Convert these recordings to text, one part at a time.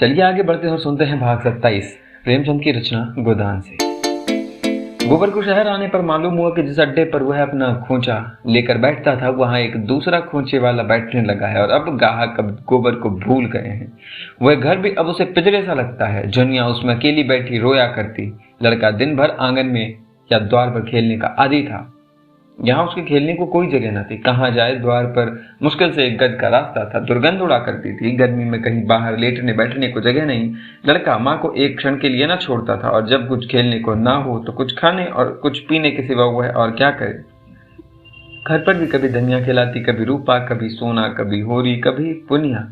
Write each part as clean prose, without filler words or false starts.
चलिए आगे बढ़ते हैं और सुनते हैं भाग 27 प्रेमचंद की रचना गोदान से। गोबर को शहर आने पर मालूम हुआ कि जिस अड्डे पर वह अपना खोंचा लेकर बैठता था वहां एक दूसरा खोंचे वाला बैठने लगा है और अब ग्राहक अब गोबर को भूल गए हैं। वह घर भी अब उसे पिंजरे सा लगता है। जुनिया उसमें अकेली बैठी रोया करती। लड़का दिन भर आंगन में या द्वार पर खेलने का आदी था। यहाँ उसके खेलने को कोई जगह न थी। कहाँ जाए, द्वार पर मुश्किल से 1 गज का रास्ता था। दुर्गंध उड़ा करती थी। गर्मी में कहीं बाहर लेटने बैठने को जगह नहीं। लड़का माँ को एक क्षण के लिए न छोड़ता था और जब कुछ खेलने को ना हो तो कुछ खाने और कुछ पीने के सिवा वह और क्या करे। घर पर भी कभी धनिया खिलाती, कभी रूपा, कभी सोना, कभी होरी, कभी पुनिया।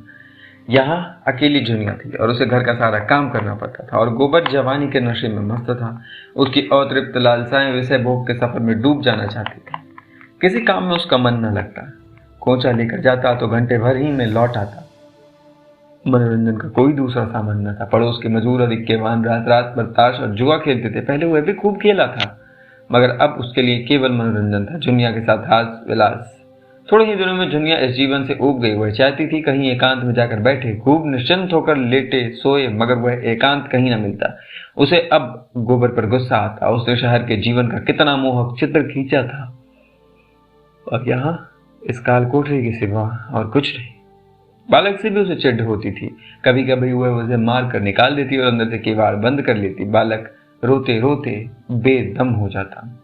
यहाँ अकेली जुनिया थी और उसे घर का सारा काम करना पड़ता था और गोबर जवानी के नशे में मस्त था। उसकी अतृप्त लालसाएं विषय भोग के सफर में डूब जाना चाहती थी। किसी काम में उसका मन न लगता। खोंचा लेकर जाता तो घंटे भर ही में लौट आता। मनोरंजन का कोई दूसरा सामान न था। पड़ोस के मजदूर और इक्केवान रात रात भर ताश और जुआ खेलते थे। पहले वह भी खूब खेला था मगर अब उसके लिए केवल मनोरंजन था, जुनिया के साथ हास विलास। थोड़े ही दिनों में जुनिया इस जीवन से ऊब गई। वह चाहती थी कहीं एकांत में जाकर बैठे, खूब निश्चिंत होकर लेटे सोए, मगर वह एकांत कहीं न मिलता। उसे अब गोबर पर गुस्सा आता। उसने शहर के जीवन का कितना मोहक चित्र खींचा था और यहाँ इस काल कोठरी के सिवा और कुछ नहीं। बालक से भी उसे चिढ़ होती थी। कभी कभी वह उसे मार कर निकाल देती और अंदर से किवाड़ बंद कर लेती। बालक रोते रोते बेदम हो जाता।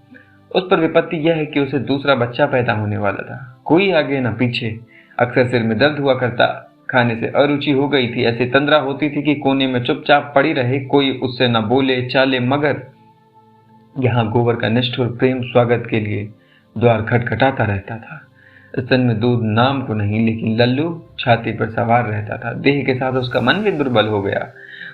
उस पर विपत्ति यह है कि उसे दूसरा बच्चा पैदा होने वाला था। कोई आगे न पीछे। अक्सर सिर में दर्द हुआ करता। खाने से अरुचि हो गई थी। ऐसी तंद्रा होती थी कि कोने में चुपचाप पड़ी रहे, कोई उससे न बोले चाले। मगर यहाँ गोबर का निष्ठुर प्रेम स्वागत के लिए द्वार खटखटाता रहता था। स्तन में दूध नाम को नहीं, लेकिन लल्लू छाती पर सवार रहता था। देह के साथ उसका मन भी दुर्बल हो गया।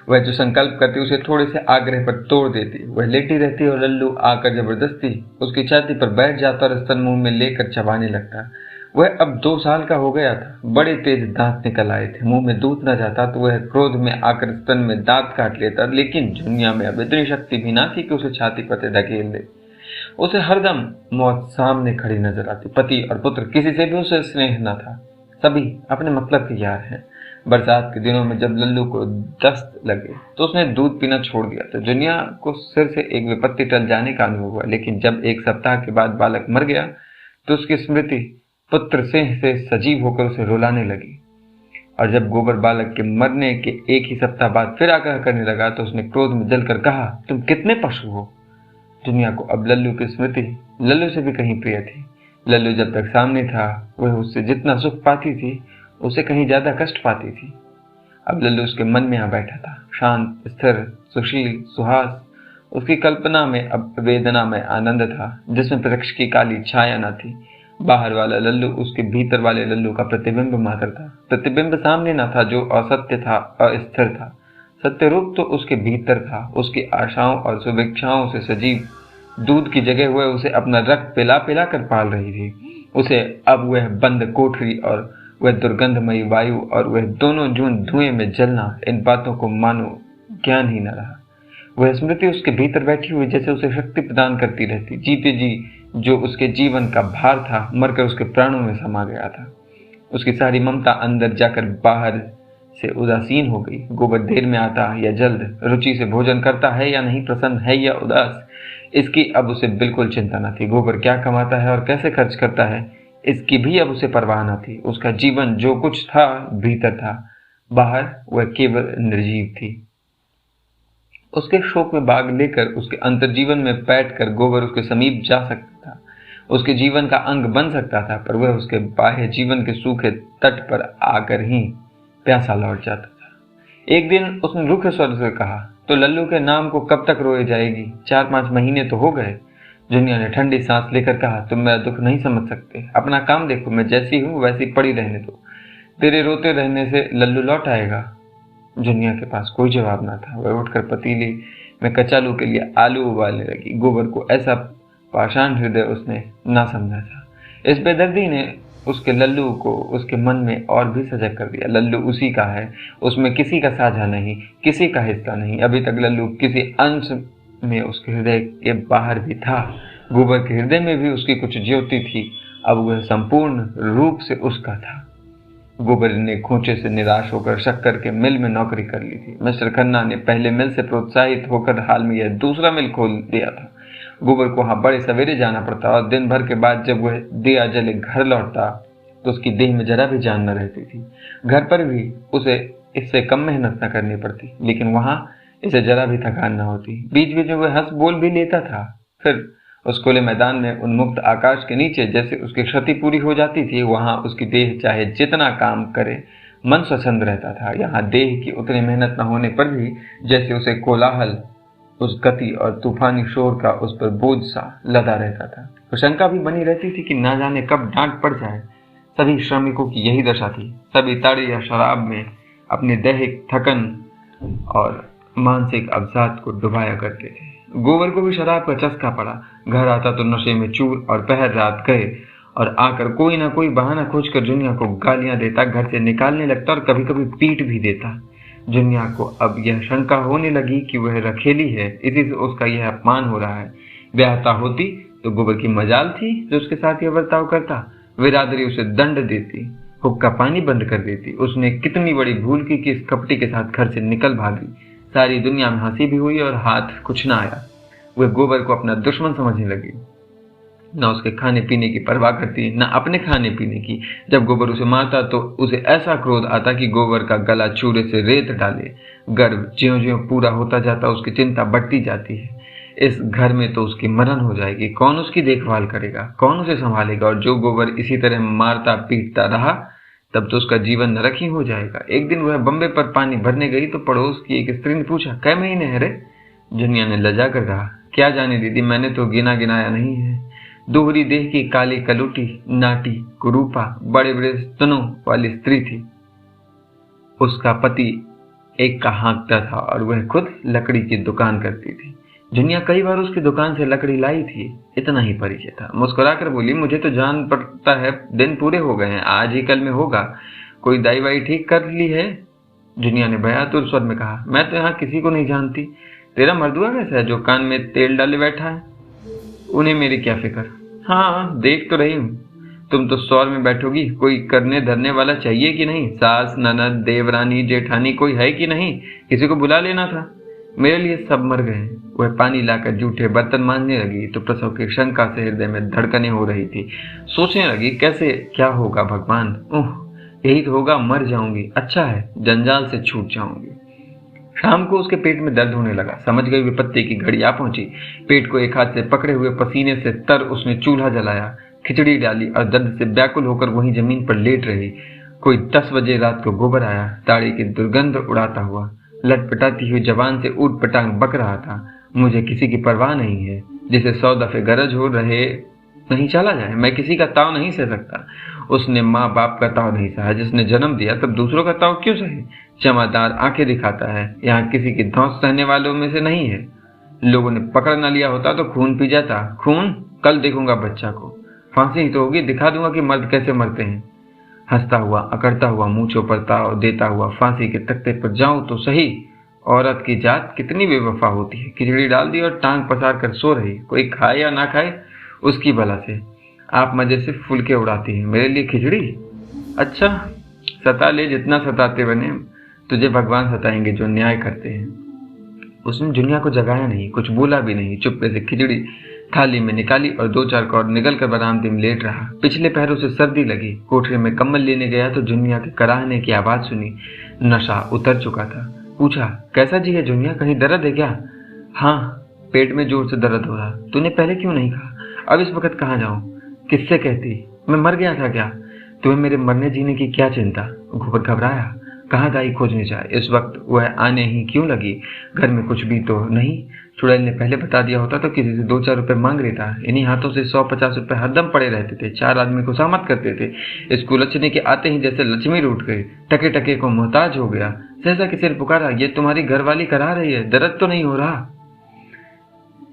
वह जो संकल्प करती उसे थोड़े से आग्रह पर तोड़ देती। वह लेटी रहती और लल्लू आकर जबरदस्ती उसकी छाती पर बैठ जाता और स्तन मुंह में लेकर चबाने लगता। वह अब 2 साल का हो गया था। बड़े तेज दांत निकल आए थे। मुंह में दूध न जाता तो वह क्रोध में आकर स्तन में दांत काट लेता, लेकिन दुनिया में अब इतनी शक्ति भी ना थी कि उसे छाती पर से धकेल दे। उसे हरदम मौत सामने खड़ी नजर आती। पति और पुत्र किसी से भी उसे स्नेह न था। सभी अपने मतलब के यार हैं। बरसात के दिनों में जब लल्लू को दस्त लगे तो उसने दूध पीना छोड़ दिया। तो दुनिया को सिर से एक विपत्ति टल जाने का अनुभव हुआ। लेकिन जब 1 सप्ताह के बाद बालक मर गया तो उसकी स्मृति पुत्र सिंह से सजीव होकर उसे रुलाने लगी। और जब गोबर बालक के मरने के 1 ही सप्ताह बाद फिर आग्रह करने लगा तो उसने क्रोध में जलकर कहा, तुम कितने पशु हो। दुनिया को अब लल्लू की स्मृति लल्लू से भी कहीं प्रिय थी। लल्लू जब तक सामने था वह उससे जितना सुख पाती थी उसे कहीं ज्यादा कष्ट पाती थी। अब लल्लू उसके मन में आ बैठा था, शांत, स्थिर, सुशील, सुहास। उसकी कल्पना में अब वेदना में आनंद था जिसमें वृक्ष की काली छाया न थी। बाहर वाला लल्लू उसके भीतर वाले लल्लू का प्रतिबिंब मात्र था। प्रतिबिंब सामने न था जो असत्य था, अस्थिर था। सत्य रूप तो उसके भीतर था। उसकी आशाओं और शुभेच्छाओं से सजीव दूध की जगह वह उसे अपना रक्त पिला पिला कर पाल रही थी। उसे अब वह बंद कोठरी और वह दुर्गंधमयी वायु और वह दोनों जून धुएं में जलना, इन बातों को मानो ज्ञान ही न रहा। वह स्मृति उसके भीतर बैठी हुई जैसे उसे शक्ति प्रदान करती रहती। जीते जी जो उसके जीवन का भार था मरकर उसके प्राणों में समा गया था। उसकी सारी ममता अंदर जाकर बाहर से उदासीन हो गई। गोबर देर में आता या जल्द, रुचि से भोजन करता है या नहीं, प्रसन्न है या उदास, इसकी अब उसे बिल्कुल चिंता न थी। गोबर क्या कमाता है और कैसे खर्च करता है इसकी भी अब उसे परवाह न थी। उसका जीवन जो कुछ था भीतर था, बाहर वह केवल निर्जीव थी। उसके शोक में भाग लेकर उसके अंतर्जीवन में बैठ कर गोबर उसके समीप जा सकता था, उसके जीवन का अंग बन सकता था, पर वह उसके बाह्य जीवन के सूखे तट पर आकर ही प्यासा लौट जाता था। एक दिन उसने रूखे स्वर से कहा, तो लल्लू के नाम को कब तक रोए जाएगी? 4-5 महीने तो हो गए। जुनिया ने ठंडी सांस लेकर कहा, तुम मेरा दुख नहीं समझ सकते। अपना काम देखो, मैं जैसी हूँ वैसी पड़ी रहने दो। तेरे रोते रहने से लल्लू लौट आएगा। जुनिया के पास कोई जवाब ना था। वह उठकर पतीली में कचालू के लिए आलू उबालने लगी। गोबर को ऐसा पाषाण हृदय उसने ना समझा था। इस बेदर्दी ने उसके लल्लू को उसके मन में और भी सजग कर दिया। लल्लू उसी का है, उसमें किसी का साझा नहीं, किसी का हिस्सा नहीं। अभी तक लल्लू किसी अंश में उसके हृदय के बाहर भी था। गोबर के हृदय में भी उसकी कुछ ज्योति थी। अब वह संपूर्ण रूप से उसका था। गोबर ने खोचे से निराश होकर शक्कर के मिल में नौकरी कर ली थी। मिस्टर खन्ना ने पहले मिल से प्रोत्साहित होकर हाल में यह दूसरा मिल खोल दिया था। गोबर को वहां बड़े सवेरे जाना पड़ता और दिन भर के बाद जब वह दिया जले घर लौटता तो उसकी देह में जरा भी जान न रहती थी। घर पर भी उसे इससे कम मेहनत न करनी पड़ती, लेकिन वहां इसे जरा भी थकान न होती। बीच बीच में वह हंस बोल भी लेता था। फिर उस खुले मैदान में उन्मुक्त आकाश के नीचे जैसे उसकी क्षति पूरी हो जाती थी, वहां उसकी देह चाहे जितना काम करे मन स्वच्छंद रहता था। यहाँ देह की उतनी मेहनत न होने पर भी जैसे उसे कोलाहल, उस गति और तूफानी शोर का उस पर बोझ सा लदा रहता था। तो शंका भी बनी रहती थी कि ना जाने कब डांट पड़ जाए। सभी श्रमिकों की यही दशा थी। सभी ताड़ी या शराब में अपने दैहिक थकन और मानसिक अवसाद को डुबाया करते थे। गोबर को भी शराब का चस्का पड़ा। घर आता तो नशे में चूर और पहर रात गए और आकर कोई ना कोई बहाना खोजकर जुनिया को गालियां देता, घर से निकालने लगता और कभी कभी पीट भी देता। जुनिया को अब यह शंका होने लगी कि वह रखेली है, इसी से उसका यह अपमान हो रहा है। ब्याहता होती तो गोबर की मजाल थी जो उसके साथ यह बर्ताव करता। बिरादरी उसे दंड देती, हुक्का पानी बंद कर देती। उसने कितनी बड़ी भूल की कि इस कपटी के साथ घर से निकल भागी। सारी दुनिया में हंसी भी हुई और हाथ कुछ ना आया। वह गोबर को अपना दुश्मन समझने लगी, न उसके खाने पीने की परवाह करती, न अपने खाने पीने की। जब गोबर उसे मारता तो उसे ऐसा क्रोध आता कि गोबर का गला चूरे से रेत डाले। गर्व ज्यों ज्यों पूरा होता जाता उसकी चिंता बढ़ती जाती है। इस घर में तो उसकी मरण हो जाएगी, कौन उसकी देखभाल करेगा, कौन उसे संभालेगा। और जो गोबर इसी तरह मारता पीटता रहा तब तो उसका जीवन नरक ही हो जाएगा। एक दिन वह बम्बे पर पानी भरने गई तो पड़ोस की एक स्त्री ने पूछा, कै महीने है रे? जुनिया ने लजा कर कहा, क्या जाने दीदी, मैंने तो गिना गिनाया नहीं है। दोहरी देह की काली कलूटी, नाटी, कुरूपा, बड़े बड़े स्तनों वाली स्त्री थी। उसका पति एक का हाँकता था और वह खुद लकड़ी की दुकान करती थी। जुनिया कई बार उसकी दुकान से लकड़ी लाई थी, इतना ही परिचय था। मुस्कुराकर बोली, मुझे तो जान पड़ता है, दिन पूरे हो गए हैं, आज ही कल में होगा। कोई दाई वाई ठीक कर ली है? जुनिया ने भयातुर स्वर में कहा, मैं तो यहाँ किसी को नहीं जानती। तेरा मर्दुआ कैसा है जो कान में तेल डाले बैठा है? उन्हें मेरी क्या फिक्र। हाँ, देख तो रही हूँ। तुम तो सौर में बैठोगी, कोई करने धरने वाला चाहिए कि नहीं? सास, ननद, देवरानी, जेठानी कोई है कि नहीं? किसी को बुला लेना था। मेरे लिए सब मर गए। वह पानी लाकर जूठे बर्तन मांजने लगी तो प्रसव की शंका से हृदय में धड़कनें हो रही थी। सोचने लगी, कैसे क्या होगा भगवान, यही तो होगा, मर जाऊंगी। अच्छा है, जंजाल से छूट जाऊंगी। शाम को उसके पेट में दर्द होने लगा। समझ गई विपत्ति की घड़ी आ पहुंची। पेट को एक हाथ से पकड़े हुए पसीने से तर उसने चूल्हा जलाया, खिचड़ी डाली और दर्द से व्याकुल होकर वहीं जमीन पर लेट रही। कोई 10 बजे रात को गोबर आया, ताड़ी की दुर्गंध उड़ाता हुआ, लटपटाती हुई जवान से ऊट पटांग बक रहा था। मुझे किसी की परवाह नहीं है, जिसे 100 दफे गरज हो रहे नहीं चला जाए। मैं किसी का ताव नहीं सह सकता। उसने माँ बाप का ताव नहीं सहा, जिसने जन्म दिया तब दूसरों का ताव क्यों सहे? जमादार आंखें दिखाता है, यहाँ किसी की धौंस सहने वालों में से नहीं है। लोगों ने पकड़ न लिया होता तो खून पी जाता। खून? कल देखूंगा बच्चा को। फांसी ही तो होगी, दिखा दूंगा कि मर्द कैसे मरते हैं। हंसता हुआ, अकड़ता हुआ, मूंछों पर ताव देता हुआ फांसी के तख्ते पर जाऊं तो सही। औरत की जात कितनी बेवफा होती है। खिचड़ी डाल दी और टांग पसार कर सो रही। कोई खाए या ना खाए उसकी भला से। आप मजे से फुलके उड़ाती हैं, मेरे लिए खिचड़ी? अच्छा, सता ले जितना सताते बने, तुझे भगवान सताएंगे जो न्याय करते हैं। उसने जुनिया को जगाया नहीं, कुछ बोला भी नहीं। चुप्पे से खिचड़ी थाली में निकाली और 2-4 कौर निकल कर बरामदे में लेट रहा। पिछले पहर उसे सर्दी लगी। कोठरे में कम्बल लेने गया तो जुनिया के कराहने की आवाज सुनी। नशा उतर चुका था। पूछा, कैसा जी है जुनिया, कहीं दर्द है क्या? हाँ, पेट में जोर से दर्द हो रहा। तूने पहले क्यों नहीं कहा? अब इस वक्त कहाँ जाऊं? किससे कहती? मैं मर गया था क्या? तुम्हें मेरे मरने जीने की क्या चिंता? गोबर घबराया। कहाँ दाई खोजने जाए? इस वक्त वह आने ही क्यों लगी? घर में कुछ भी तो नहीं। चुड़ैल ने पहले बता दिया होता तो किसी से 2-4 रुपए मांग लेता। इन्हीं हाथों से 100-50 रुपए हरदम पड़े रहते थे। 4 आदमी को सहमत करते थे। स्कूल लचने के आते ही जैसे लक्ष्मी रूठ गई। टके टके को मोहताज हो गया। सहसा किसी ने पुकारा, ये तुम्हारी घरवाली करा रही है, दर्द तो नहीं हो रहा?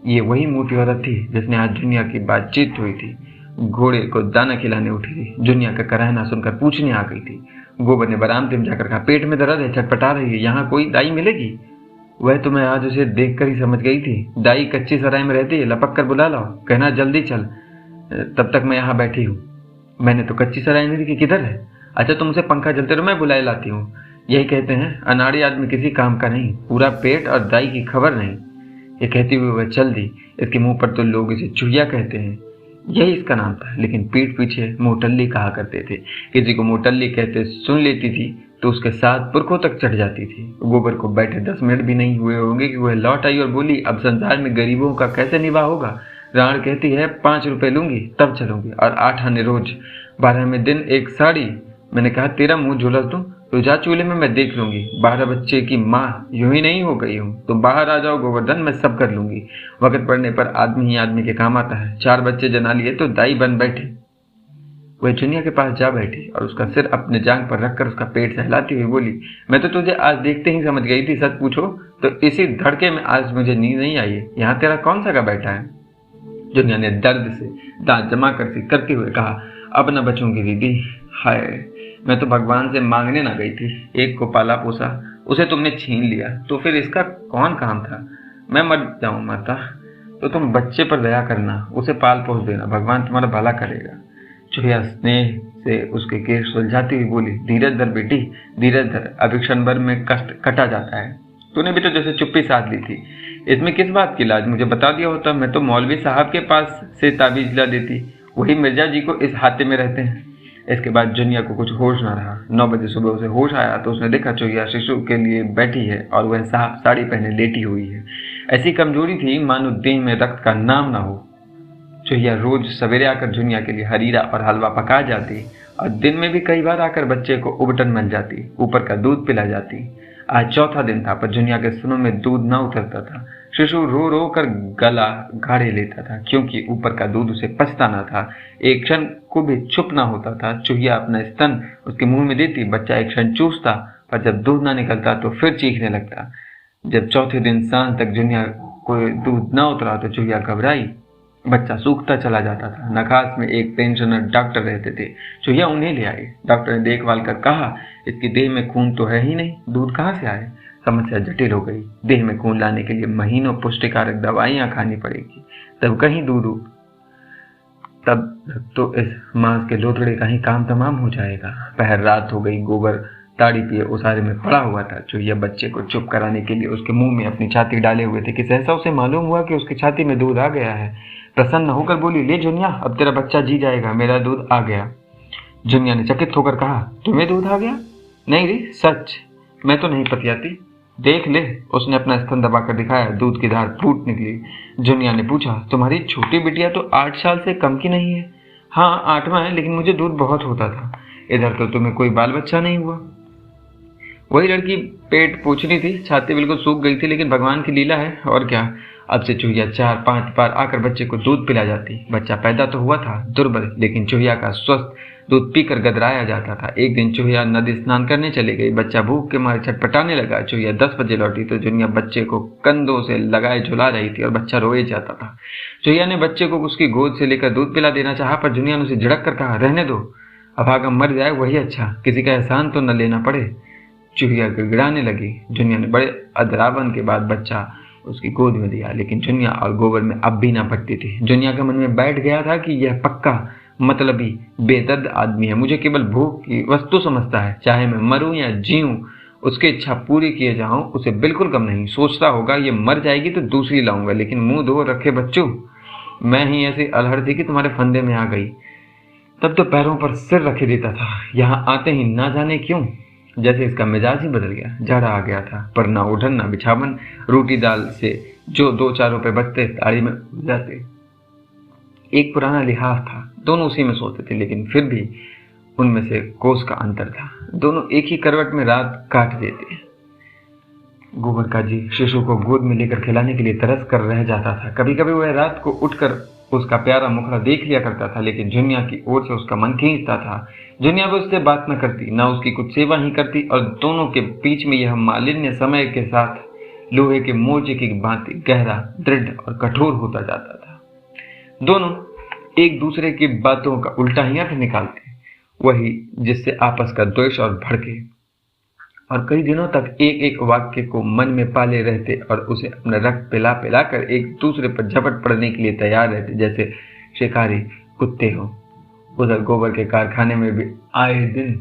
ये वही मोटी औरत थी जिसने आज जुनिया की बातचीत हुई थी। घोड़े को दाना खिलाने उठी थी। जुनिया का कराहना सुनकर पूछने आ गई थी। गोबर ने बरामदे में जाकर कहा, पेट में दर्द है, छटपटा रही है, यहाँ कोई दाई मिलेगी? वह तो मैं आज उसे देखकर ही समझ गई थी। दाई कच्ची सराय में रहती है, लपक कर बुला लाओ, कहना जल्दी चल, तब तक मैं यहाँ बैठी हूँ। मैंने तो कच्ची सराय नहीं देखी, किधर है? अच्छा तुमसे पंखा चलते रहो, मैं बुलाए लाती हूँ। यही कहते हैं अनाड़ी आदमी किसी काम का नहीं, पूरा पेट और दाई की खबर नहीं। ये कहती हुई वह चल दी। इसके मुंह पर तो लोग इसे चुहिया कहते हैं, यही इसका नाम था, लेकिन पीठ पीछे मोटल्ली कहा करते थे। किसी को मोटल्ली कहते सुन लेती थी तो उसके साथ पुरखों तक चढ़ जाती थी। गोबर को बैठे 10 मिनट भी नहीं हुए होंगे कि वह लौट आई और बोली, अब संसार में गरीबों का कैसे निवाह होगा। राण कहती है 5 रुपए लूंगी तब चलूंगी, और 8 आने रोज, 12वें दिन एक साड़ी। मैंने कहा तेरा मुंह झुलस दूं, तो जा चूल्हे में, मैं देख लूंगी। 12 बच्चे की माँ यूं ही नहीं हो गई हूँ, तो बाहर आ जाओ गोवर्धन, मैं सब कर लूंगी। वक्त पड़ने पर आदमी ही आदमी के काम आता है। 4 बच्चे जना लिए तो दाई बन बैठे। वह जुनिया के पास जा बैठी और उसका सिर अपने जांग पर रखकर उसका पेट सहलाती हुई बोली, मैं तो तुझे आज देखते ही समझ गई थी, सच पूछो तो इसी धड़के में आज मुझे नींद नहीं आई है। यहाँ तेरा कौन सा का बैठा है? जुनिया ने दर्द से दांत जमा कर करते हुए कहा, अब न बचूंगी दीदी, हाय मैं तो भगवान से मांगने ना गई थी। एक को पाला पोसा, उसे तुमने छीन लिया, तो फिर इसका कौन काम था? मैं मर जाऊं माता तो तुम बच्चे पर दया करना, उसे पाल पोस देना, भगवान तुम्हारा भला करेगा। चुहिया स्नेह से उसके केस सुलझाती हुई बोली, धीरज धर बेटी, धीरज धर, अभी क्षण भर में कष्ट कटा जाता है। तूने भी तो जैसे चुप्पी साध ली थी, इसमें किस बात की लाज? मुझे बता दिया होता, मैं तो मौलवी साहब के पास से ताबीज ला देती, वही मिर्जा जी को इस हाथे में रहते हैं। इसके बाद जुनिया को कुछ होश न रहा। 9 बजे सुबह उसे होश आया तो उसने देखा चुहिया शिशु के लिए बैठी है और वह साफ साड़ी पहने लेटी हुई है। ऐसी कमजोरी थी मानो देह में रक्त का नाम ना हो। चुहिया रोज सवेरे आकर जुनिया के लिए हरीरा और हलवा पका जाती और दिन में भी कई बार आकर बच्चे को उबटन मिल जाती, ऊपर का दूध पिला जाती। आज चौथा दिन था पर जुनिया के स्तनों में दूध न उतरता था। शिशु रो रो कर गला गाड़े लेता था क्योंकि ऊपर का दूध उसे पचता न था। एक क्षण को भी चुप ना होता था। चुहिया अपना स्तन उसके मुंह में देती, बच्चा एक क्षण चूसता, पर जब दूध ना निकलता तो फिर चीखने लगता। जब चौथे दिन सांझ तक जुनिया को दूध न उतरा तो चुहिया घबराई। बच्चा सूखता चला जाता था। नखास में एक पेंशनर डॉक्टर रहते थे। चुहिया उन्हें ले आई। डॉक्टर ने देखभाल कर कहा, इसकी देह में खून तो है ही नहीं, दूध कहाँ से आए? समस्या जटिल हो गई। देह में खून लाने के लिए महीनों पुष्टिकारक दवाइयां खानी पड़ेगी, तब कहीं दूध तब तो इस मांस के लोथड़े का ही काम तमाम हो जाएगा। पहर रात हो गई। गोबर ताड़ी पिए उसारे में पड़ा हुआ था। चुहिया बच्चे को चुप कराने के लिए उसके मुंह में अपनी छाती डाले हुए थे कि सहसा उसे मालूम हुआ कि उसकी छाती में दूध आ गया है। प्रसन्न होकर बोली, ले जुनिया, अब तेरा बच्चा जी जाएगा, मेरा दूध आ गया। जुनिया ने चकित होकर कहा, तुम्हें दूध आ गया? नहीं रे, सच, मैं तो नहीं पतियाती, देख ले। उसने अपना स्तन दबाकर दिखाया। दूध की धार फूट निकली। जुनिया ने पूछा, तुम्हारी छोटी बिटिया तो 8 साल से कम की नहीं है? हाँ 8वां है, लेकिन मुझे दूध बहुत होता था। इधर तो तुम्हें कोई बाल बच्चा नहीं हुआ। वही लड़की पेट पूछनी थी, छाती बिल्कुल सूख गई थी, लेकिन भगवान की लीला है और क्या। अब से चुहिया 4-5 बार आकर बच्चे को दूध पिला जाती। बच्चा पैदा तो हुआ था दुर्बल, लेकिन चुहिया का स्वस्थ दूध पीकर गदराया जाता था। एक दिन चुहिया नदी स्नान करने चली गई। बच्चा भूख के मारे छटपटाने लगा। चुहिया 10 बजे लौटी तो जुनिया बच्चे को कंधों से लगाए झुला रही थी और बच्चा रोए जाता था। चुहिया ने बच्चे को उसकी गोद से लेकर दूध पिला देना चाहा, पर जुनिया ने उसे झिड़क कर कहा, रहने दो, अभागा मर जाए वही अच्छा, किसी का एहसान तो न लेना पड़े। चुहिया गिड़गिड़ाने लगी। जुनिया ने बड़े अदरावन के बाद बच्चा उसकी गोद में दिया, लेकिन जुनिया और गोबर में अब भी ना पटती थी। जुनिया के मन में बैठ गया था कि यह पक्का मतलबी बेदर्द आदमी है, मुझे केवल भूख की वस्तु समझता है, चाहे मैं मरूं या जीऊं, उसकी इच्छा पूरी किए जाऊं उसे बिल्कुल कम नहीं। सोचता होगा ये मर जाएगी तो दूसरी लाऊंगा, लेकिन मुंह धो रखे बच्चों, मैं ही ऐसी अलहड़ थी कि तुम्हारे फंदे में आ गई। तब तो पैरों पर सिर रखे देता था, यहाँ आते ही ना जाने क्यों जैसे इसका मिजाज ही बदल गया। जाड़ा आ गया था, पर ना उठन ना बिछावन। रोटी दाल से जो 2-4 रुपए बचते ताड़ी में उड़ जाते। एक पुराना लिहाज था, दोनों उसी में सोते थे, लेकिन फिर भी उनमें से कोस का अंतर था। दोनों एक ही करवट में रात काट देते। गोबर का जी शिशु को गोद में लेकर खिलाने के लिए तरस कर रह जाता था। कभी कभी वह रात को उठकर उसका प्यारा मुखड़ा देख लिया करता था, लेकिन जुनिया की ओर से उसका मन खींचता था। जुनिया भी उससे बात न करती, ना उसकी कुछ सेवा ही करती, और दोनों के बीच में यह मालिन्य समय के साथ लोहे के मोर्चे की भांति गहरा, दृढ़ और कठोर होता जाता था। दोनों एक दूसरे की बातों का उल्टा ही अर्थ निकालते, वही जिससे आपस का द्वेष और भड़के, और कई दिनों तक एक एक वाक्य को मन में पाले रहते और उसे अपना रक्त पिला पिला कर एक दूसरे पर झपट पड़ने के लिए तैयार रहते, जैसे शिकारी कुत्ते हो। उधर गोबर के कारखाने में भी आए दिन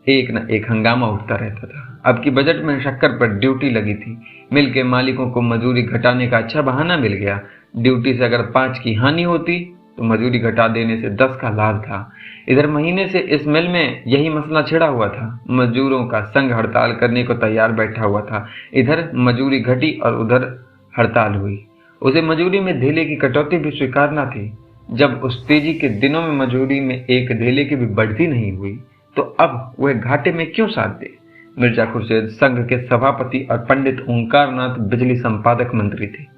एक न एक हंगामा उठता रहता था। अब की बजट में शक्कर पर ड्यूटी लगी थी। मिल के मालिकों को मजदूरी घटाने का अच्छा बहाना मिल गया। ड्यूटी से अगर 5 की हानि होती तो मजदूरी घटा देने से 10 का लाभ था। इधर महीने से इस मिल में यही मसला छिड़ा हुआ था। मजदूरों का संघ हड़ताल करने को तैयार बैठा हुआ था। इधर मजदूरी घटी और उधर हड़ताल हुई। उसे मजदूरी में धेले की कटौती भी स्वीकार न थी। जब उस तेजी के दिनों में मजदूरी में एक धेले की भी बढ़ती नहीं हुई तो अब वह घाटे में क्यों साथ दे। मिर्जा खुर्शीद संघ के सभापति और पंडित ओंकारनाथ बिजली संपादक मंत्री थे।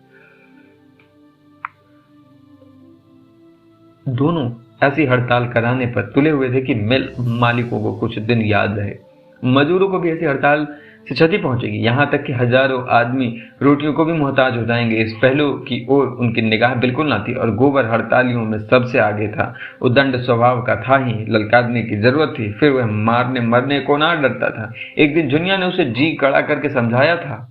दोनों ऐसी हड़ताल कराने पर तुले हुए थे कि मिल मालिकों को कुछ दिन याद रहे। मजदूरों को भी ऐसी हड़ताल से क्षति पहुंचेगी, यहाँ तक कि हजारों आदमी रोटियों को भी मोहताज हो जाएंगे। इस पहलू की ओर उनकी निगाह बिल्कुल ना थी। और गोबर हड़तालियों में सबसे आगे था। उदंड स्वभाव का था ही, ललकारने की जरूरत थी। फिर वह मारने मरने को ना डरता था। एक दिन जुनिया ने उसे जी कड़ा करके समझाया था,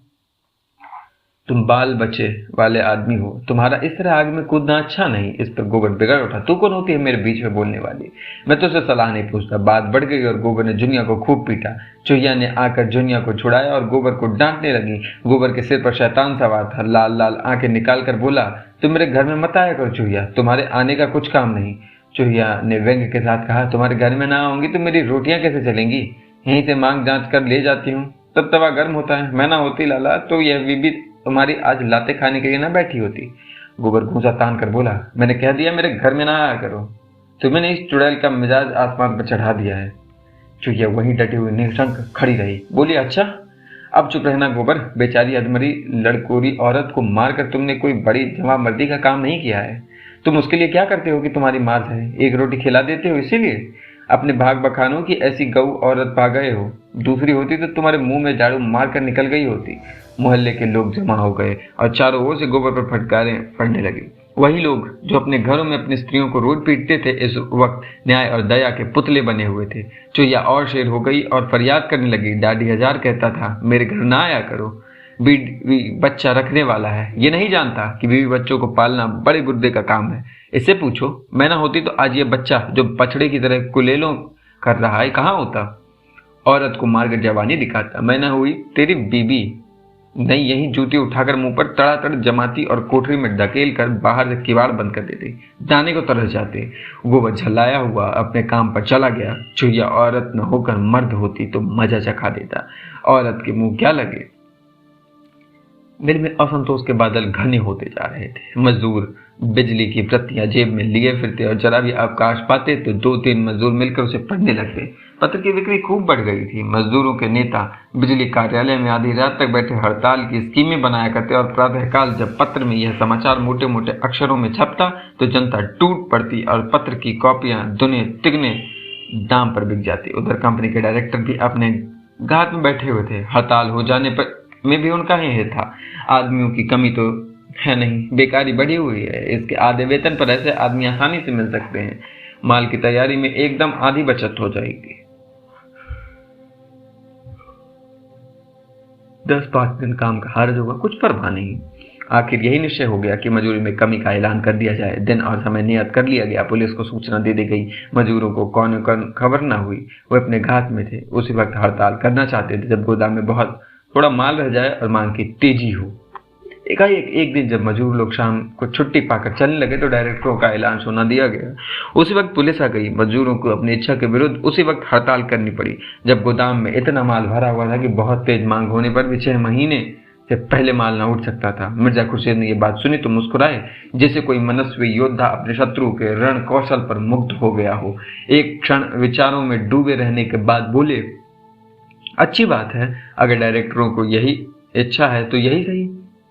तुम बाल बच्चे वाले आदमी हो, तुम्हारा इस तरह आग में कूदना अच्छा नहीं। इस पर गोबर बिगड़ उठा, तू कौन होती है मेरे बीच में बोलने वाली, मैं तो उसे सलाह नहीं पूछता। बात बढ़ गई और गोबर ने जुनिया को खूब पीटा। चुहिया ने आकर जुनिया को छुड़ाया और गोबर को डांटने लगी। गोबर के सिर पर शैतान सवार था। लाल लाल आंखें निकाल कर बोला, तुम मेरे घर में मत आया करो चुहिया, तुम्हारे आने का कुछ काम नहीं। चुहिया ने व्यंग्य के साथ कहा, तुम्हारे घर में ना आऊंगी तो मेरी रोटियां कैसे चलेंगी, यहीं से मांग जांच कर ले जाती हूँ, तब तवा गर्म होता है। मैं ना होती लाला तो यह बीबी तुम्हारी आज लाते खाने के लिए ना बैठी होती। गोबर घूंसा तान कर बोला, मैंने कह दिया मेरे घर में ना आया करो, तुमने इस चुड़ैल का मिजाज आसमान पर चढ़ा दिया है। चुहिया वहीं डटी हुई निशंक खड़ी रही। बोली, अच्छा अब चुप रहना गोबर, बेचारी अधमरी लड़कोरी औरत को मारकर तुमने कोई बड़ी जवाबमर्दी का काम नहीं किया है। तुम उसके लिए क्या करते हो कि तुम्हारी मार है, एक रोटी खिला देते हो इसीलिए। अपने भाग बखानों की ऐसी गऊ औरत पा गए हो, दूसरी होती तो तुम्हारे मुंह में झाड़ू मार कर निकल गई होती। मोहल्ले के लोग जमा हो गए और चारों ओर से गोबर पर फटकारें पड़ने लगी। वही लोग जो अपने घरों में अपनी स्त्रियों को रोज पीटते थे इस वक्त न्याय और दया के पुतले बने हुए थे। चुहिया और शेर हो गई और फरियाद करने लगी, दादी हजार कहता था मेरे घर ना आया करो, बीवी बच्चा रखने वाला है, ये नहीं जानता कि बीवी बच्चों को पालना बड़े गुर्दे का काम है। इससे पूछो, मैं ना होती तो आज ये बच्चा जो बछड़े की तरह कुलेलों कर रहा है कहाँ होता, औरत को मारकर जवानी दिखाता। मैं ना हुई तेरी बीबी नहीं यही जूती उठाकर मुंह पर तड़ातड़ जमाती और कोठरी में ढकेल कर बाहर से किवाड़ बंद कर देती। जाने को तरस जाते। गोबर झल्लाया हुआ अपने काम पर चला गया। चुहिया औरत न होकर मर्द होती तो मजा चखा देता। औरत के मुंह क्या लगे। दिल में असंतोष के बादल घने होते जा रहे थे। मजदूर बिजली की प्रतियां जेब में लिए फिरते और जरा भी अवकाश पाते तो 2-3 मजदूर मिलकर उसे पढ़ने लगते। पत्र की बिक्री खूब बढ़ गई थी। मजदूरों के नेता बिजली कार्यालय में आधी रात तक बैठे हड़ताल की स्कीमें बनाया करते और प्रातःकाल जब पत्र में यह समाचार मोटे मोटे अक्षरों में छपता तो जनता टूट पड़ती और पत्र की कॉपियां दुने तिगने दाम पर बिक जाती। उधर कंपनी के डायरेक्टर भी अपने घात में बैठे हुए थे। हड़ताल हो जाने पर में भी उनका ही था। आदमियों की कमी तो है नहीं, बेकारी बढ़ी हुई है। इसके आधे वेतन पर ऐसे आदमी आसानी से मिल सकते हैं। माल की तैयारी में एकदम आधी बचत हो जाएगी। 10-5 दिन काम का हर्ज होगा, कुछ परवाह नहीं। आखिर यही निश्चय हो गया कि मजदूरी में कमी का ऐलान कर दिया जाए। दिन और समय नियत कर लिया गया। पुलिस को सूचना दे दी गई। मजदूरों को कौन खबर न हुई। वो अपने घात में थे। उसी वक्त हड़ताल करना चाहते थे जब गोदाम में बहुत थोड़ा माल रह जाए और मांग की तेजी हो। एकाएक एक दिन जब मजदूर लोग शाम को छुट्टी पाकर चलने लगे तो डायरेक्टरों का ऐलान सुना दिया गया। उसी वक्त पुलिस आ गई। मजदूरों को अपनी इच्छा के विरुद्ध उसी वक्त हड़ताल करनी पड़ी। जब गोदाम में इतना माल भरा हुआ था कि बहुत तेज मांग होने पर भी 6 महीने से पहले माल न उठ सकता था। मिर्जा खुर्शीद ने यह बात सुनी तो मुस्कुराए, जैसे कोई मनस्वी योद्धा अपने शत्रु के रण कौशल पर मुग्ध हो गया हो। एक क्षण विचारों में डूबे रहने के बाद बोले, अच्छी बात है, अगर डायरेक्टरों को यही इच्छा है तो यही सही।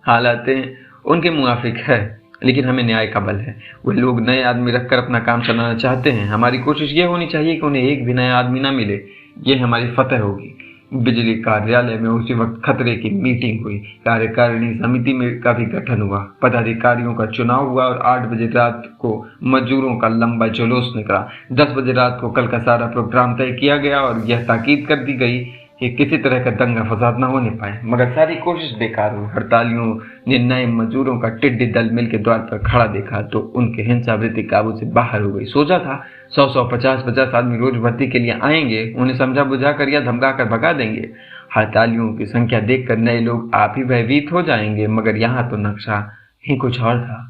हालातें उनके मुआफिक है, लेकिन हमें न्याय का बल है। वे लोग नए आदमी रखकर अपना काम चलाना चाहते हैं। हमारी कोशिश ये होनी चाहिए कि उन्हें एक भी नया आदमी ना मिले। ये हमारी फतह होगी। बिजली कार्यालय में उसी वक्त खतरे की मीटिंग हुई। कार्यकारिणी समिति में का भी गठन हुआ। पदाधिकारियों का चुनाव हुआ और 8 बजे रात को मजदूरों का लंबा जुलूस निकला। 10 बजे रात को कल का सारा प्रोग्राम तय किया गया और यह ताकीद कर दी गई कि किसी तरह का दंगा फसाद न होने पाए, मगर सारी कोशिश बेकार हुई। हड़तालियों ने नए मजदूरों का टिड्डी दल मिलकर द्वार पर खड़ा देखा तो उनके हिंसावृत्ति काबू से बाहर हो गई। सोचा था 100 50 आदमी रोज भर्ती के लिए आएंगे, उन्हें समझा बुझा कर या धमका कर भगा देंगे। हड़तालियों की संख्या देखकर नए लोग आप ही भयभीत हो जाएंगे, मगर यहाँ तो नक्शा ही कुछ और था।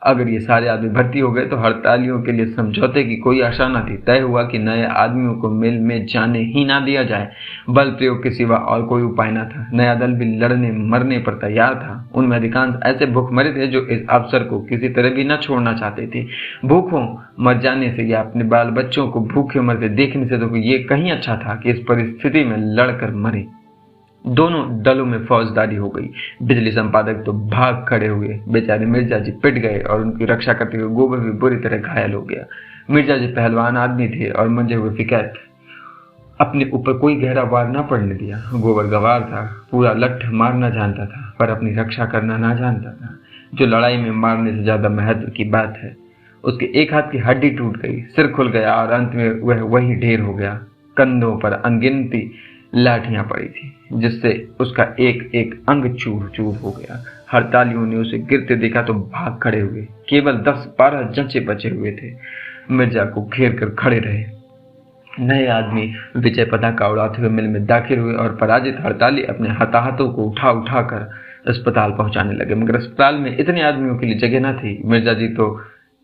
अगर ये सारे आदमी भर्ती हो गए तो हड़तालियों के लिए समझौते की कोई आशा न थी। तय हुआ कि नए आदमियों को मिल में जाने ही ना दिया जाए। बल प्रयोग के सिवा और कोई उपाय न था। नया दल भी लड़ने मरने पर तैयार था। उनमें अधिकांश ऐसे भूखमरे थे जो इस अवसर को किसी तरह भी न छोड़ना चाहते थे। भूखों मर जाने से या अपने बाल बच्चों को भूखे मरते देखने से तो ये कहीं अच्छा था कि इस परिस्थिति में लड़कर मरे। दोनों दलों में फौजदारी हो गई। बिजली संपादक तो भाग खड़े हुए, बेचारे मिर्जा जी पिट गए और उनकी रक्षा करते हुए गोबर भी बुरी तरह घायल हो गया। मिर्जा जी पहलवान आदमी थे और मंजे हुए फिकैत, अपने ऊपर कोई गहरा वार न पड़ने दिया। गोबर गवार था, पूरा लठ मारना जानता था पर अपनी रक्षा करना ना जानता था, जो लड़ाई में मारने से ज्यादा महत्व की बात है। उसके एक हाथ की हड्डी टूट गई, सिर खुल गया और अंत में वह वही ढेर हो गया। कंधों पर अनगिनती लाठियां पड़ी थी जिससे उसका एक एक अंग चूर चूर हो गया। हड़तालियों ने उसे गिरते देखा तो भाग खड़े हुए। केवल 10-12 जंचे बचे हुए थे। मिर्जा को घेर कर खड़े रहे। नए आदमी विजय पताका उड़ाते हुए मिल में दाखिल हुए और पराजित हड़ताली अपने हताहतों को उठा उठा कर अस्पताल पहुंचाने लगे, मगर अस्पताल में इतने आदमियों के लिए जगह न थी। मिर्जा जी तो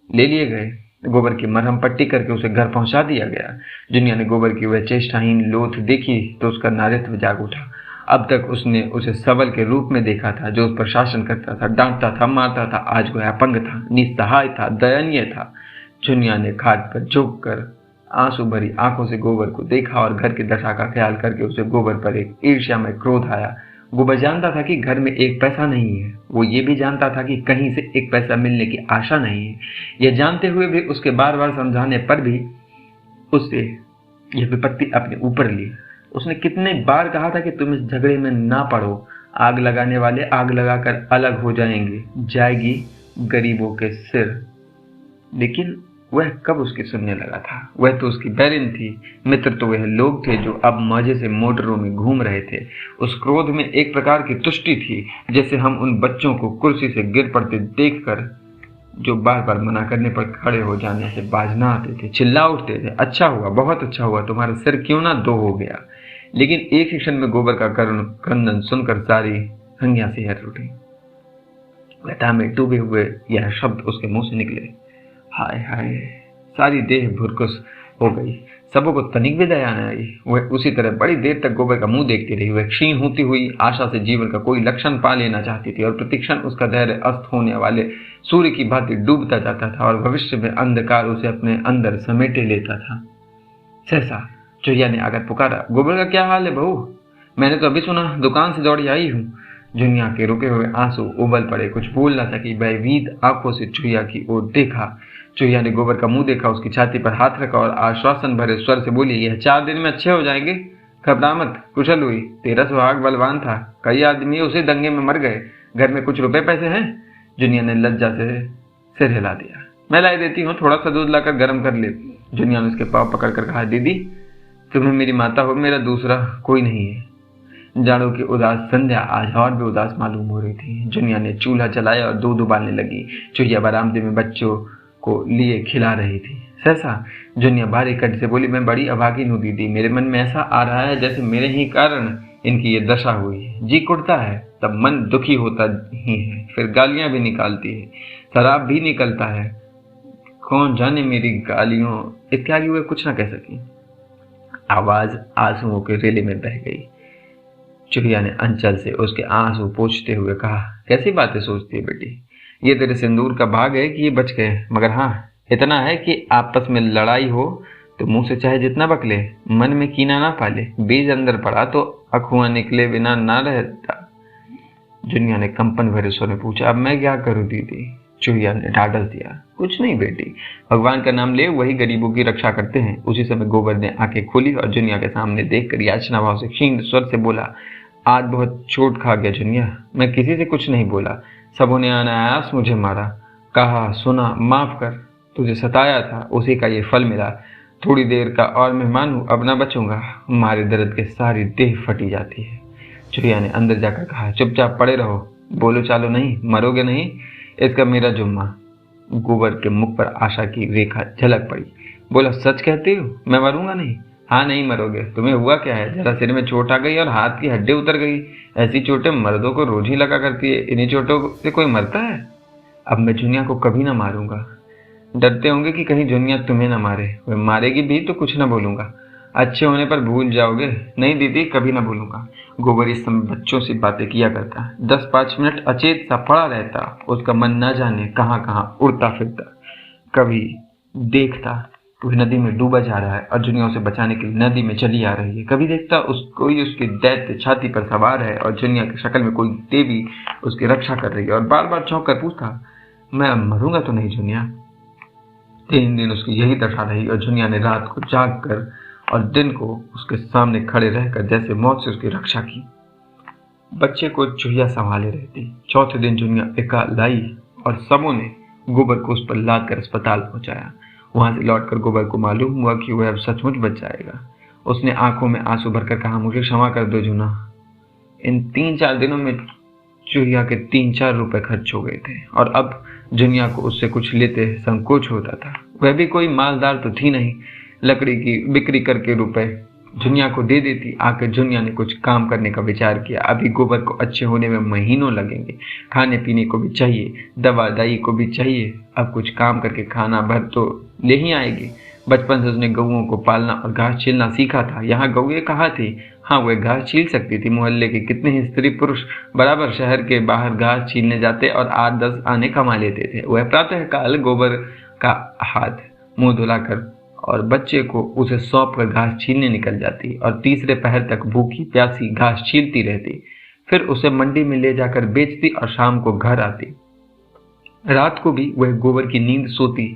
ले लिए गए। गोबर की मरहम पट्टी करके उसे घर पहुंचा दिया गया। दुनिया ने गोबर की वह चेष्टाहीन लोथ देखी तो उसका नारित्व जाग उठा। अब तक उसने उसे सबल के रूप में देखा था, जो उस पर शासन करता था, डांटता था, मारता था। आज वह अपंग था, निस्सहाय था, दयनीय था। दुनिया ने खाट पर झुक कर आंसू भरी आंखों से गोबर को देखा और घर की दशा का ख्याल करके उसे गोबर पर एक ईर्ष्या में क्रोध आया। गोबर जानता था कि घर में एक पैसा नहीं है। वो ये भी जानता था कि कहीं से एक पैसा मिलने की आशा नहीं है। यह जानते हुए भी उसके बार बार समझाने पर भी उससे यह विपत्ति अपने ऊपर ली। उसने कितने बार कहा था कि तुम इस झगड़े में ना पड़ो, आग लगाने वाले आग लगाकर अलग हो जाएंगे, जाएगी गरीबों के सिर। लेकिन वह कब उसकी सुनने लगा था? वह तो उसकी बैरिन थी। मित्र तो वह लोग थे जो अब मजे से मोटरों में घूम रहे थे। उस क्रोध में एक प्रकार की तुष्टि थी, जैसे हम उन बच्चों को कुर्सी से गिर पड़ते देखकर जो बार बार मना करने पर खड़े हो जाने से बाज ना आते थे, चिल्ला उठते थे, अच्छा हुआ, बहुत अच्छा हुआ, तुम्हारा सिर क्यों ना दो हो गया। लेकिन एक ही क्षण में गोबर का करुण क्रंदन सुनकर सारी हंगिया से हट उठी। व्यथा में डूबे हुए यह शब्द उसके मुंह से निकले, हाय हाय। सारी देह भुरकुस हो गई। सबों को तनिक भी दया न आई। वह उसी तरह बड़ी देर तक गोबर का मुंह देखती रही। वह क्षीण होती हुई आशा से जीवन का कोई लक्षण पा लेना चाहती थी और प्रतिक्षण उसका धैर्य अस्त होने वाले सूर्य की भांति डूबता जाता था और भविष्य में अंधकार उसे अपने अंदर समेटे लेता था। सहसा चुहिया ने आकर पुकारा, गोबर का क्या हाल है बहू? मैंने तो अभी सुना, दुकान से दौड़ी आई हूँ। जुनिया के रुके हुए आंसू उबल पड़े। कुछ बोल न सकी। भयभीत आंखों से चुहिया की ओर देखा। चुहिया ने गोबर का मुंह देखा, उसकी छाती पर हाथ रखा और आश्वासन भरे स्वर से बोली, यह 4 दिन में अच्छे हो जाएंगे, घबरा मत। कुशल हुई, तेरा सुहाग बलवान था, कई आदमी उसी दंगे में मर गए। घर में कुछ रुपए पैसे हैं? जुनिया ने लज्जा से सिर हिला दिया। मैं लाई देती हूँ, थोड़ा सा दूध लाकर गर्म कर ले। जुनिया ने उसके पाँव पकड़ कर कहा, दीदी तुम्हें मेरी माता हो, मेरा दूसरा कोई नहीं है। जाड़ों की उदास संध्या आज और भी उदास मालूम हो रही थी। जुनिया ने चूल्हा जलाया और दूध उबालने लगी। चुहिया बरामदे में बच्चों को लिए खिला रही थी। सहसा जुनिया भारी कंठ से बोली, मैं बड़ी अभागिन हूँ दीदी, मेरे मन में ऐसा आ रहा है जैसे मेरे ही कारण इनकी ये दशा हुई है। जी कुड़ता है तब मन दुखी होता ही है, फिर गालियां भी निकालती है, शराब भी निकलता है। कौन जाने मेरी गालियों। इसके आगे हुए कुछ ना कह सकी। आवाज आंसुओं के रेले में बह गई। चुहिया ने अंचल से उसके आंसू पोंछते हुए कहा, कैसी बातें सोचती है बेटी, ये तेरे सिंदूर का भाग है कि ये बच गए। मगर हाँ, इतना है कि आपस में लड़ाई हो तो मुंह से चाहे जितना बकले, मन में कीना ना पाले। बीज अंदर पड़ा तो अखुआ निकले बिना ना रहता। जुनिया ने कंपन भरे स्वर में पूछा, अब मैं क्या करूं दीदी? चुहिया ने ढाढ़स दिया, कुछ नहीं बेटी, भगवान का नाम ले, वही गरीबों की रक्षा करते हैं। उसी समय गोबर ने आंखें खोली और जुनिया के सामने देखकर याचना भाव से क्षीण स्वर से बोला, आज बहुत चोट खा गया जुनिया, मैं किसी से कुछ नहीं बोला, सबों ने अनायास मुझे मारा, कहा सुना, माफ कर, तुझे सताया था, उसी का ये फल मिला। थोड़ी देर का और मेहमान हूँ, अब ना बचूंगा। मारे दर्द के सारी देह फटी जाती है। चुहिया ने अंदर जाकर कहा, चुपचाप पड़े रहो, बोलो चालो नहीं, मरोगे नहीं, इसका मेरा जुम्मा। गोबर के मुख पर आशा की रेखा झलक पड़ी। बोला, सच कहती हो? मैं मरूंगा नहीं? हाँ, नहीं मरोगे। तुम्हें हुआ क्या है? जरा सिर में चोट आ गई और हाथ की हड्डी उतर गई। ऐसी चोटें मर्दों को रोज ही लगा करती है, इन्हीं चोटों से कोई मरता है? अब मैं जुनिया को कभी ना मारूंगा। डरते होंगे कि कहीं जुनिया तुम्हें ना मारे। वह मारेगी भी तो कुछ ना बोलूंगा। अच्छे होने पर भूल जाओगे। नहीं दीदी, कभी ना भूलूंगा। गोबर इस समय बच्चों से बातें किया करता। 10-5 मिनट अचेत सा पड़ा रहता। उसका मन न जाने कहाँ कहाँ उड़ता फिरता। कभी देखता वह नदी में डूबा जा रहा है और जुनिया उसे बचाने के लिए नदी में चली आ रही है। कभी देखता कोई उसकी दैत्य छाती पर सवार है और जुनिया की शक्ल में कोई देवी उसकी रक्षा कर रही है, और बार बार चौंक कर पूछता, मैं मरूंगा तो नहीं जुनिया? 3 दिन उसकी यही दशा रही और जुनिया ने रात को जाग कर और दिन को उसके सामने खड़े रहकर जैसे मौत से उसकी रक्षा की। बच्चे को चुहिया संभाले रहती। चौथे दिन जुनिया एका लाई और सबों ने गोबर को उस पर लाद कर अस्पताल पहुंचाया। वहां से लौटकर गोबर को मालूम हुआ कि वह अब सचमुच बच जाएगा। उसने आंखों में आंसू भरकर कहा, मुझे क्षमा कर दो जुना। इन 3-4 दिनों में चुहिया के 3-4 रुपए खर्च हो गए थे और अब जुनिया को उससे कुछ लेते संकोच होता था। वह भी कोई मालदार तो थी नहीं। लकड़ी की बिक्री करके रुपए जुनिया को दे देती। आकर जुनिया ने कुछ काम करने का विचार किया। अभी गोबर को अच्छे होने में महीनों लगेंगे। खाने पीने को भी चाहिए, दवा दाई को भी चाहिए। अब कुछ काम करके खाना भर तो ले ही आएगी। बचपन से उसने गऊओं को पालना और घास छीलना सीखा था। यहाँ गऊएं कहाँ थी? हाँ, वह घास छील सकती थी। मोहल्ले के कितने ही स्त्री पुरुष बराबर शहर के बाहर घास छीलने जाते और 8-10 आने कमा लेते थे। वह प्रातःकाल गोबर का हाथ मुंह धुलाकर और बच्चे को उसे सौंप कर घास छीलने निकल जाती और तीसरे पहर तक भूखी प्यासी घास छीलती रहती। फिर उसे मंडी में ले जाकर बेचती और शाम को घर आती। रात को भी वह गोबर की नींद सोती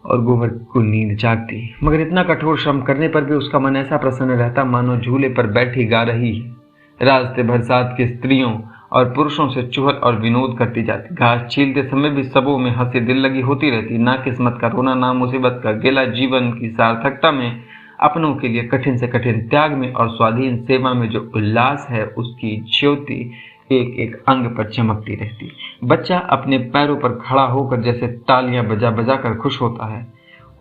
और गोबर को नींद जागती। मगर इतना कठोर श्रम करने पर भी उसका मन ऐसा प्रसन्न रहता मानो झूले पर बैठी गा रही है। रास्ते भर साथ की स्त्रियों और पुरुषों से चुहल और विनोद करती जाती। घास छीलते समय भी सबों में हंसी दिल लगी होती रहती। ना किस्मत का रोना, ना मुसीबत का गिला। जीवन की सार्थकता में, अपनों के लिए कठिन से कठिन त्याग में और स्वाधीन सेवा में जो उल्लास है, उसकी ज्योति एक एक अंग पर चमकती रहती। बच्चा अपने पैरों पर खड़ा होकर जैसे तालियां बजा बजा कर खुश होता है,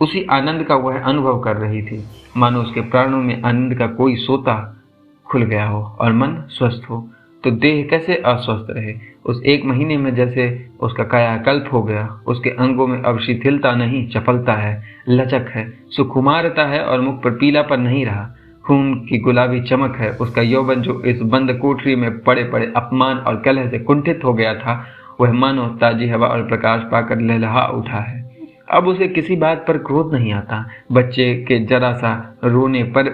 उसी आनंद का वह अनुभव कर रही थी। मानो उसके प्राणों में आनंद का कोई सोता खुल गया हो और मन स्वस्थ हो तो देह कैसे अस्वस्थ रहे। उस 1 महीने में जैसे उसका कायाकल्प हो गया। उसके अंगों में अब शिथिलता नहीं, चपलता है, लचक है, सुकुमारता है और मुख पर पीलापन नहीं रहा। खून की गुलाबी चमक है। उसका यौवन जो इस बंद कोठरी में पड़े पड़े अपमान और कलह से कुंठित हो गया था, वह मानो ताजी हवा और प्रकाश पाकर लहलहा उठा है। अब उसे किसी बात पर क्रोध नहीं आता। बच्चे के जरा सा रोने पर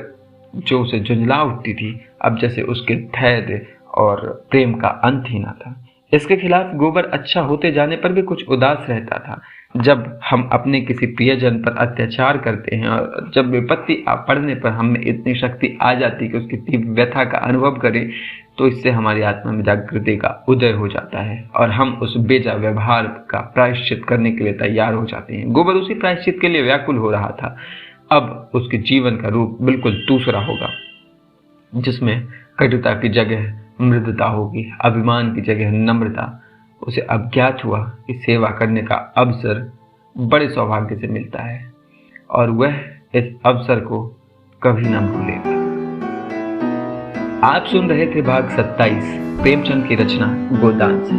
जो उसे झुंझला उठती थी, अब जैसे उसके धैर्य और प्रेम का अंत ही ना था। इसके खिलाफ गोबर अच्छा होते जाने पर भी कुछ उदास रहता था। जब हम अपने किसी प्रियजन पर अत्याचार करते हैं और जब विपत्ति आ पड़ने पर हमें इतनी शक्ति आ जाती कि उसकी तीव्र व्यथा का अनुभव करें, तो इससे हमारी आत्मा में जागृति का उदय हो जाता है और हम उस बेजा व्यवहार का प्रायश्चित करने के लिए तैयार हो जाते हैं। गोबर उसी प्रायश्चित के लिए व्याकुल हो रहा था। अब उसके जीवन का रूप बिल्कुल दूसरा होगा, जिसमें कटुता की जगह मृदुता होगी, अभिमान की जगह नम्रता। उसे अब ज्ञात हुआ कि सेवा करने का अवसर बड़े सौभाग्य से मिलता है और वह इस अवसर को कभी न भूलेगा। आप सुन रहे थे भाग 27 प्रेमचंद की रचना गोदान से।